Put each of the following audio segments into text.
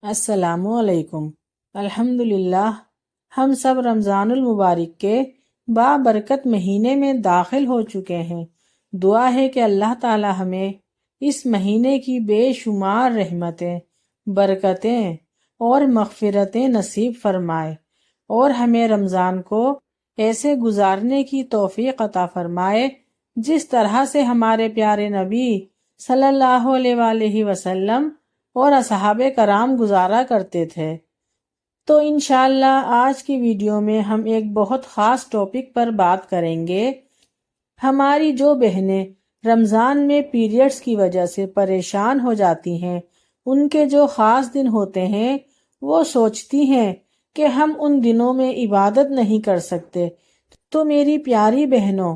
السلام علیکم۔ الحمدللہ ہم سب رمضان المبارک کے بابرکت مہینے میں داخل ہو چکے ہیں۔ دعا ہے کہ اللہ تعالی ہمیں اس مہینے کی بے شمار رحمتیں، برکتیں اور مغفرتیں نصیب فرمائے اور ہمیں رمضان کو ایسے گزارنے کی توفیق عطا فرمائے جس طرح سے ہمارے پیارے نبی صلی اللہ علیہ وآلہ وسلم اور اصحاب کرام گزارا کرتے تھے۔ تو انشاءاللہ آج کی ویڈیو میں ہم ایک بہت خاص ٹاپک پر بات کریں گے۔ ہماری جو بہنیں رمضان میں پیریڈز کی وجہ سے پریشان ہو جاتی ہیں، ان کے جو خاص دن ہوتے ہیں، وہ سوچتی ہیں کہ ہم ان دنوں میں عبادت نہیں کر سکتے۔ تو میری پیاری بہنوں،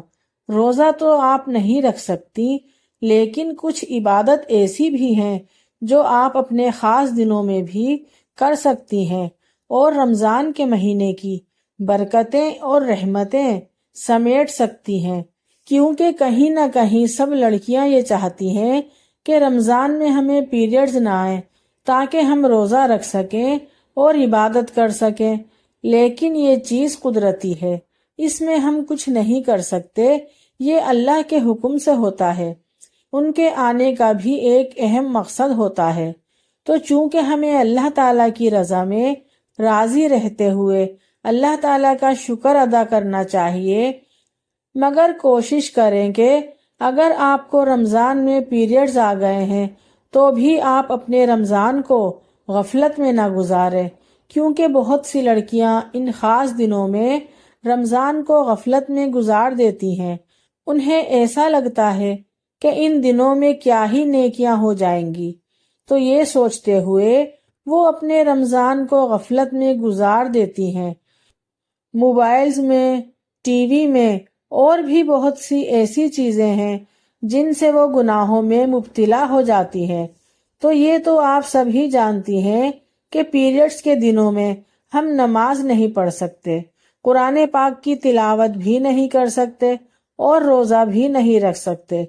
روزہ تو آپ نہیں رکھ سکتی، لیکن کچھ عبادت ایسی بھی ہیں جو آپ اپنے خاص دنوں میں بھی کر سکتی ہیں اور رمضان کے مہینے کی برکتیں اور رحمتیں سمیٹ سکتی ہیں، کیونکہ کہیں نہ کہیں سب لڑکیاں یہ چاہتی ہیں کہ رمضان میں ہمیں پیریڈز نہ آئیں تاکہ ہم روزہ رکھ سکیں اور عبادت کر سکیں، لیکن یہ چیز قدرتی ہے، اس میں ہم کچھ نہیں کر سکتے، یہ اللہ کے حکم سے ہوتا ہے، ان کے آنے کا بھی ایک اہم مقصد ہوتا ہے۔ تو چونکہ ہمیں اللہ تعالیٰ کی رضا میں راضی رہتے ہوئے اللہ تعالیٰ کا شکر ادا کرنا چاہیے، مگر کوشش کریں کہ اگر آپ کو رمضان میں پیریڈز آ گئے ہیں تو بھی آپ اپنے رمضان کو غفلت میں نہ گزاریں، کیونکہ بہت سی لڑکیاں ان خاص دنوں میں رمضان کو غفلت میں گزار دیتی ہیں۔ انہیں ایسا لگتا ہے کہ ان دنوں میں کیا ہی نیکیاں ہو جائیں گی، تو یہ سوچتے ہوئے وہ اپنے رمضان کو غفلت میں گزار دیتی ہیں۔ موبائلز میں، ٹی وی میں اور بھی بہت سی ایسی چیزیں ہیں جن سے وہ گناہوں میں مبتلا ہو جاتی ہیں۔ تو یہ تو آپ سب ہی جانتی ہیں کہ پیریڈز کے دنوں میں ہم نماز نہیں پڑھ سکتے، قرآن پاک کی تلاوت بھی نہیں کر سکتے اور روزہ بھی نہیں رکھ سکتے،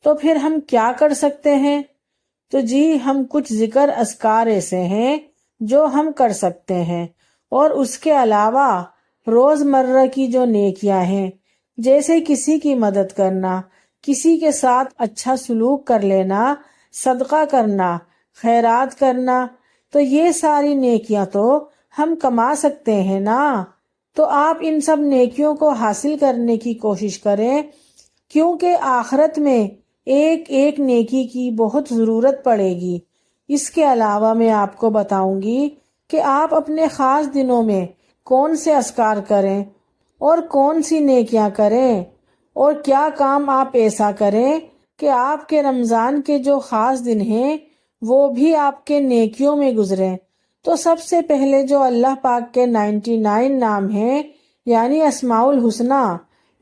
تو پھر ہم کیا کر سکتے ہیں؟ تو جی، ہم کچھ ذکر اذکار ایسے ہیں جو ہم کر سکتے ہیں، اور اس کے علاوہ روز مرہ کی جو نیکیاں ہیں، جیسے کسی کی مدد کرنا، کسی کے ساتھ اچھا سلوک کر لینا، صدقہ کرنا، خیرات کرنا، تو یہ ساری نیکیاں تو ہم کما سکتے ہیں نا۔ تو آپ ان سب نیکیوں کو حاصل کرنے کی کوشش کریں، کیونکہ آخرت میں ایک ایک نیکی کی بہت ضرورت پڑے گی۔ اس کے علاوہ میں آپ کو بتاؤں گی کہ آپ اپنے خاص دنوں میں کون سے اذکار کریں اور کون سی نیکیاں کریں، اور کیا کام آپ ایسا کریں کہ آپ کے رمضان کے جو خاص دن ہیں وہ بھی آپ کے نیکیوں میں گزریں۔ تو سب سے پہلے جو اللہ پاک کے 99 نام ہیں، یعنی اسماء الحسنہ،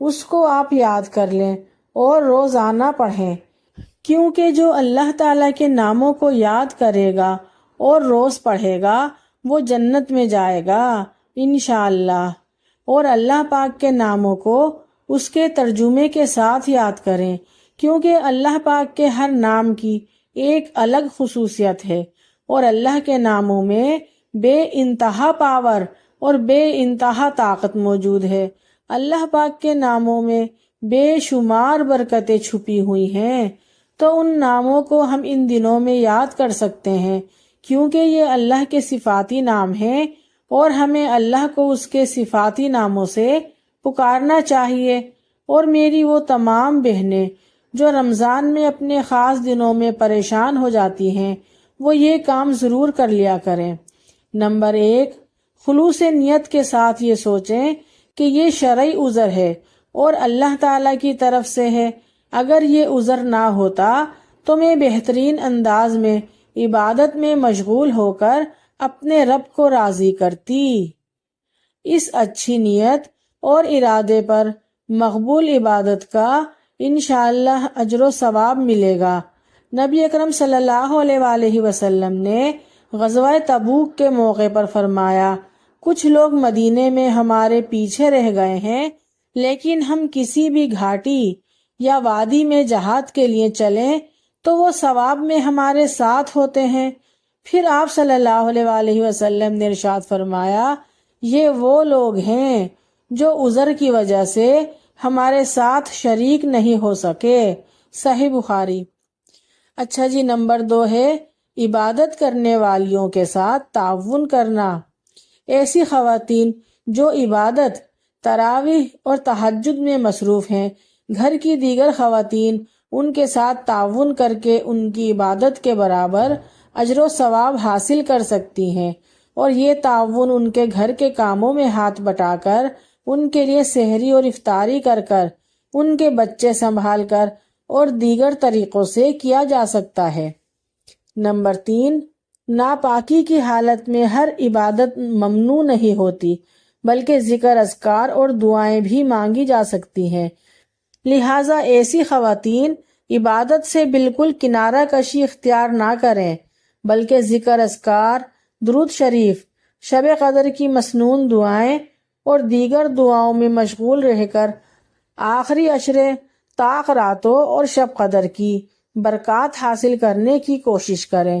اس کو آپ یاد کر لیں اور روزانہ پڑھیں، کیونکہ جو اللہ تعالیٰ کے ناموں کو یاد کرے گا اور روز پڑھے گا وہ جنت میں جائے گا انشاءاللہ۔ اور اللہ پاک کے ناموں کو اس کے ترجمے کے ساتھ یاد کریں، کیونکہ اللہ پاک کے ہر نام کی ایک الگ خصوصیت ہے، اور اللہ کے ناموں میں بے انتہا پاور اور بے انتہا طاقت موجود ہے۔ اللہ پاک کے ناموں میں بے شمار برکتیں چھپی ہوئی ہیں، تو ان ناموں کو ہم ان دنوں میں یاد کر سکتے ہیں، کیونکہ یہ اللہ کے صفاتی نام ہیں، اور ہمیں اللہ کو اس کے صفاتی ناموں سے پکارنا چاہیے۔ اور میری وہ تمام بہنیں جو رمضان میں اپنے خاص دنوں میں پریشان ہو جاتی ہیں، وہ یہ کام ضرور کر لیا کریں۔ نمبر 1، خلوص نیت کے ساتھ یہ سوچیں کہ یہ شرعی عذر ہے اور اللہ تعالیٰ کی طرف سے ہے۔ اگر یہ عذر نہ ہوتا تو میں بہترین انداز میں عبادت میں مشغول ہو کر اپنے رب کو راضی کرتی۔ اس اچھی نیت اور ارادے پر مقبول عبادت کا انشاءاللہ اجر و ثواب ملے گا۔ نبی اکرم صلی اللہ علیہ وآلہ وسلم نے غزوہ تبوک کے موقع پر فرمایا، کچھ لوگ مدینے میں ہمارے پیچھے رہ گئے ہیں، لیکن ہم کسی بھی گھاٹی یا وادی میں جہاد کے لیے چلیں تو وہ ثواب میں ہمارے ساتھ ہوتے ہیں۔ پھر آپ صلی اللہ علیہ وسلم نے ارشاد فرمایا، یہ وہ لوگ ہیں جو عذر کی وجہ سے ہمارے ساتھ شریک نہیں ہو سکے۔ صحیح بخاری۔ اچھا جی، نمبر 2 ہے عبادت کرنے والیوں کے ساتھ تعاون کرنا۔ ایسی خواتین جو عبادت، تراویح اور تہجد میں مصروف ہیں، گھر کی دیگر خواتین ان کے ساتھ تعاون کر کے ان کی عبادت کے برابر اجر و ثواب حاصل کر سکتی ہیں، اور یہ تعاون ان کے گھر کے کاموں میں ہاتھ بٹا کر، ان کے لیے سحری اور افطاری کر کر، ان کے بچے سنبھال کر اور دیگر طریقوں سے کیا جا سکتا ہے۔ نمبر 3، ناپاکی کی حالت میں ہر عبادت ممنوع نہیں ہوتی، بلکہ ذکر، اذکار اور دعائیں بھی مانگی جا سکتی ہیں۔ لہٰذا ایسی خواتین عبادت سے بالکل کنارہ کشی اختیار نہ کریں، بلکہ ذکر، اذکار، درود شریف، شب قدر کی مسنون دعائیں اور دیگر دعاؤں میں مشغول رہ کر آخری عشرے طاق راتوں اور شب قدر کی برکات حاصل کرنے کی کوشش کریں،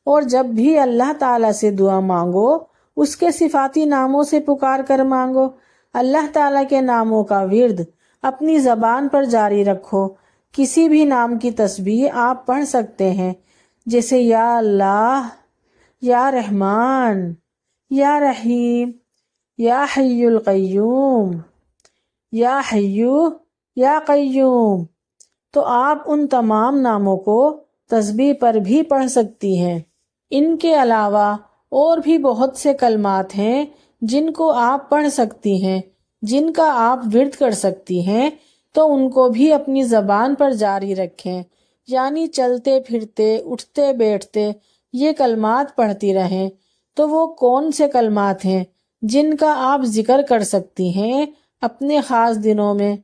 اور جب بھی اللہ تعالیٰ سے دعا مانگو اس کے صفاتی ناموں سے پکار کر مانگو۔ اللہ تعالیٰ کے ناموں کا ورد اپنی زبان پر جاری رکھو۔ کسی بھی نام کی تسبیح آپ پڑھ سکتے ہیں، جیسے یا اللہ، یا رحمان، یا رحیم، یا حی القیوم، یا حیو، یا قیوم۔ تو آپ ان تمام ناموں کو تسبیح پر بھی پڑھ سکتی ہیں۔ ان کے علاوہ اور بھی بہت سے کلمات ہیں جن کو آپ پڑھ سکتی ہیں، جن کا آپ ورد کر سکتی ہیں، تو ان کو بھی اپنی زبان پر جاری رکھیں، یعنی چلتے پھرتے، اٹھتے بیٹھتے یہ کلمات پڑھتی رہیں۔ تو وہ کون سے کلمات ہیں جن کا آپ ذکر کر سکتی ہیں اپنے خاص دنوں میں؟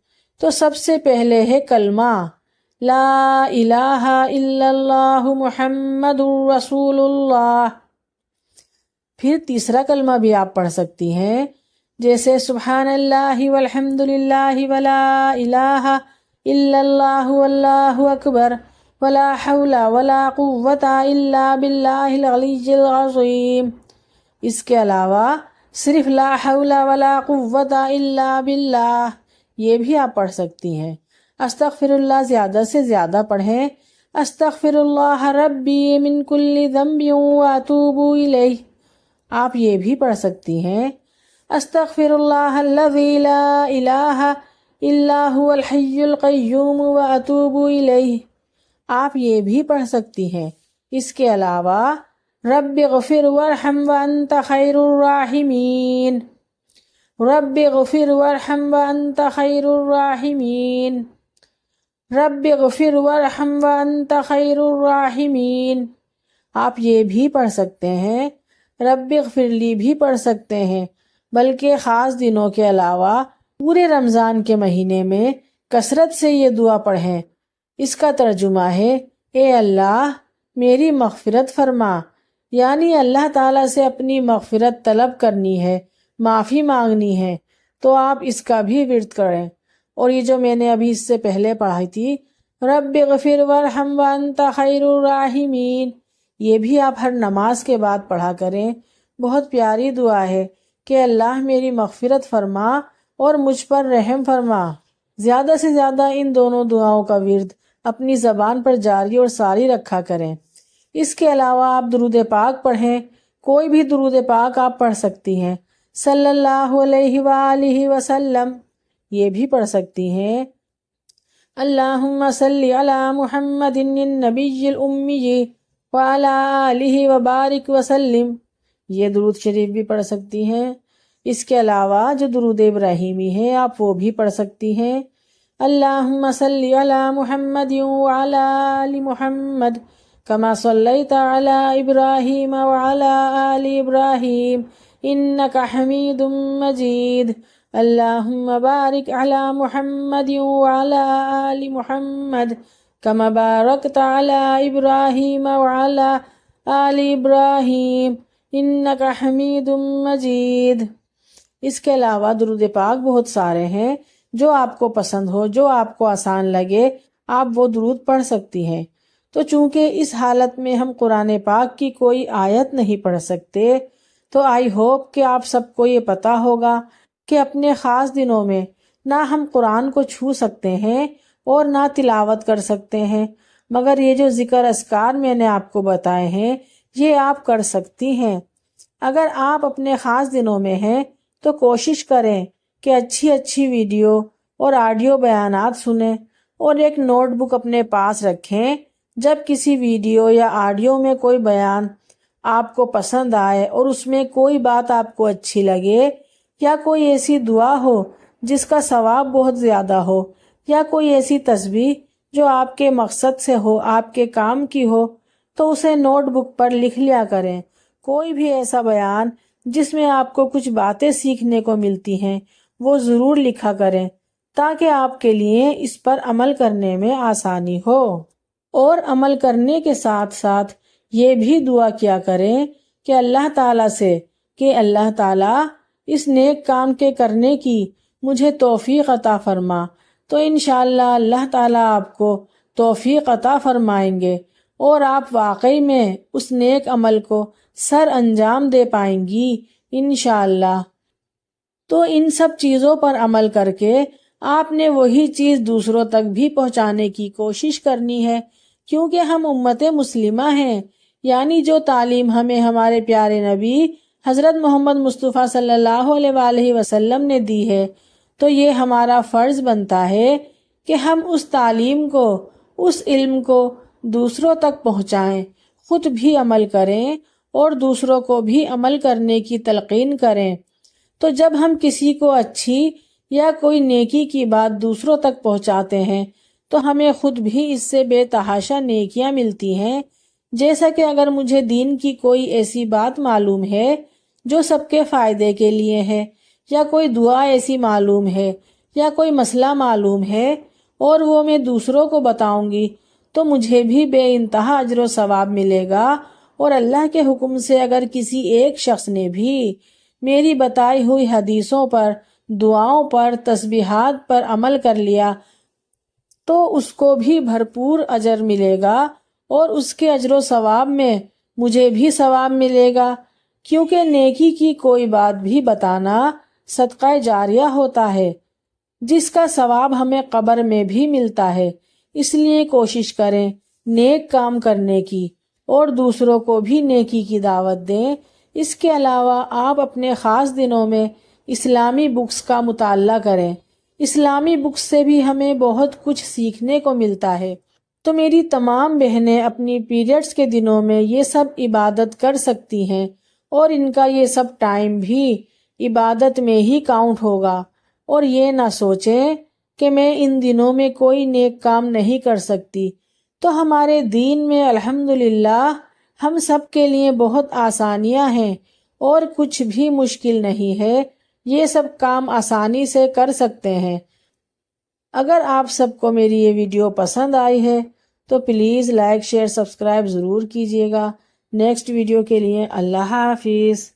تو سب سے پہلے ہے کلمہ لا الہ الا اللہ محمد رسول اللہ۔ پھر تیسرا کلمہ بھی آپ پڑھ سکتی ہیں، جیسے سبحان اللہ والحمد للہ ولا الہ الا اللہ واللہ اکبر ولا حول ولا قوة الا باللہ العلی العظیم۔ اس کے علاوہ صرف لا حول ولا قوة الا باللہ یہ بھی آپ پڑھ سکتی ہیں۔ استغفر اللہ زیادہ سے زیادہ پڑھیں۔ استغفر اللہ ربی من کل ذنب واتوب الیہ، آپ یہ بھی پڑھ سکتی ہیں۔ استغفر اللہ الذی لا الہ الا هو الحی القیوم واتوب الیہ، آپ یہ بھی پڑھ سکتی ہیں۔ اس کے علاوہ رب اغفر وارحم وانت خیر الراحمین، رب اغفر وارحم وانت خیر الراحمین، رب اغفر وارحم وانت خیر الراحمین، آپ یہ بھی پڑھ سکتے ہیں۔ رب اغفر لی بھی پڑھ سکتے ہیں، بلکہ خاص دنوں کے علاوہ پورے رمضان کے مہینے میں کثرت سے یہ دعا پڑھیں۔ اس کا ترجمہ ہے، اے اللہ میری مغفرت فرما، یعنی اللہ تعالیٰ سے اپنی مغفرت طلب کرنی ہے، معافی مانگنی ہے۔ تو آپ اس کا بھی ورد کریں۔ اور یہ جو میں نے ابھی اس سے پہلے پڑھائی تھی، رب اغفر وارحم وانت خیر الراحمین، یہ بھی آپ ہر نماز کے بعد پڑھا کریں۔ بہت پیاری دعا ہے کہ اللہ میری مغفرت فرما اور مجھ پر رحم فرما۔ زیادہ سے زیادہ ان دونوں دعاؤں کا ورد اپنی زبان پر جاری اور ساری رکھا کریں۔ اس کے علاوہ آپ درود پاک پڑھیں، کوئی بھی درود پاک آپ پڑھ سکتی ہیں، صلی اللہ علیہ وآلہ وسلم یہ بھی پڑھ سکتی ہیں۔ اللہم صلی علی محمد النبی الامی وعلی آلہ وبارک وسلم، یہ درود شریف بھی پڑھ سکتی ہیں۔ اس کے علاوہ جو درود ابراہیمی ہے آپ وہ بھی پڑھ سکتی ہیں۔ اللہم صلی علی محمد وعلی آل محمد کما صلیت علی ابراہیم وعلی آل ابراہیم انک حمید مجید۔ اللہم بارک علی محمد وعلی آل محمد کما بارکت علی ابراہیم وعلی آل ابراہیم انک حمید مجید۔ اس کے علاوہ درود پاک بہت سارے ہیں، جو آپ کو پسند ہو، جو آپ کو آسان لگے آپ وہ درود پڑھ سکتی ہیں۔ تو چونکہ اس حالت میں ہم قرآن پاک کی کوئی آیت نہیں پڑھ سکتے، تو آئی ہوپ کہ آپ سب کو یہ پتا ہوگا کہ اپنے خاص دنوں میں نہ ہم قرآن کو چھو سکتے ہیں اور نہ تلاوت کر سکتے ہیں، مگر یہ جو ذکر اذکار میں نے آپ کو بتائے ہیں یہ آپ کر سکتی ہیں۔ اگر آپ اپنے خاص دنوں میں ہیں تو کوشش کریں کہ اچھی اچھی ویڈیو اور آڈیو بیانات سنیں، اور ایک نوٹ بک اپنے پاس رکھیں۔ جب کسی ویڈیو یا آڈیو میں کوئی بیان آپ کو پسند آئے اور اس میں کوئی بات آپ کو اچھی لگے، یا کوئی ایسی دعا ہو جس کا ثواب بہت زیادہ ہو، یا کوئی ایسی تسبیح جو آپ کے مقصد سے ہو، آپ کے کام کی ہو، تو اسے نوٹ بک پر لکھ لیا کریں۔ کوئی بھی ایسا بیان جس میں آپ کو کچھ باتیں سیکھنے کو ملتی ہیں وہ ضرور لکھا کریں، تاکہ آپ کے لیے اس پر عمل کرنے میں آسانی ہو۔ اور عمل کرنے کے ساتھ ساتھ یہ بھی دعا کیا کریں کہ اللہ تعالیٰ سے کہ اللہ تعالیٰ اس نیک کام کے کرنے کی مجھے توفیق عطا فرما، تو انشاءاللہ اللہ تعالیٰ آپ کو توفیق عطا فرمائیں گے اور آپ واقعی میں اس نیک عمل کو سر انجام دے پائیں گی انشاءاللہ۔ تو ان سب چیزوں پر عمل کر کے آپ نے وہی چیز دوسروں تک بھی پہنچانے کی کوشش کرنی ہے، کیونکہ ہم امت مسلمہ ہیں، یعنی جو تعلیم ہمیں ہمارے پیارے نبی حضرت محمد مصطفیٰ صلی اللہ علیہ وآلہ وسلم نے دی ہے، تو یہ ہمارا فرض بنتا ہے کہ ہم اس تعلیم کو، اس علم کو دوسروں تک پہنچائیں، خود بھی عمل کریں اور دوسروں کو بھی عمل کرنے کی تلقین کریں۔ تو جب ہم کسی کو اچھی یا کوئی نیکی کی بات دوسروں تک پہنچاتے ہیں تو ہمیں خود بھی اس سے بے تحاشا نیکیاں ملتی ہیں۔ جیسا کہ اگر مجھے دین کی کوئی ایسی بات معلوم ہے جو سب کے فائدے کے لیے ہے، یا کوئی دعا ایسی معلوم ہے، یا کوئی مسئلہ معلوم ہے اور وہ میں دوسروں کو بتاؤں گی، تو مجھے بھی بے انتہا اجر و ثواب ملے گا۔ اور اللہ کے حکم سے اگر کسی ایک شخص نے بھی میری بتائی ہوئی حدیثوں پر، دعاؤں پر، تسبیحات پر عمل کر لیا تو اس کو بھی بھرپور اجر ملے گا، اور اس کے اجر و ثواب میں مجھے بھی ثواب ملے گا، کیونکہ نیکی کی کوئی بات بھی بتانا صدقہ جاریہ ہوتا ہے جس کا ثواب ہمیں قبر میں بھی ملتا ہے۔ اس لیے کوشش کریں نیک کام کرنے کی اور دوسروں کو بھی نیکی کی دعوت دیں۔ اس کے علاوہ آپ اپنے خاص دنوں میں اسلامی بکس کا مطالعہ کریں۔ اسلامی بکس سے بھی ہمیں بہت کچھ سیکھنے کو ملتا ہے۔ تو میری تمام بہنیں اپنی پیریڈز کے دنوں میں یہ سب عبادت کر سکتی ہیں، اور ان کا یہ سب ٹائم بھی عبادت میں ہی کاؤنٹ ہوگا۔ اور یہ نہ سوچیں کہ میں ان دنوں میں کوئی نیک کام نہیں کر سکتی۔ تو ہمارے دین میں الحمدللہ ہم سب کے لیے بہت آسانیاں ہیں اور کچھ بھی مشکل نہیں ہے، یہ سب کام آسانی سے کر سکتے ہیں۔ اگر آپ سب کو میری یہ ویڈیو پسند آئی ہے تو پلیز لائک، شیئر، سبسکرائب ضرور کیجیے گا۔ نیکسٹ ویڈیو کے لیے اللہ حافظ۔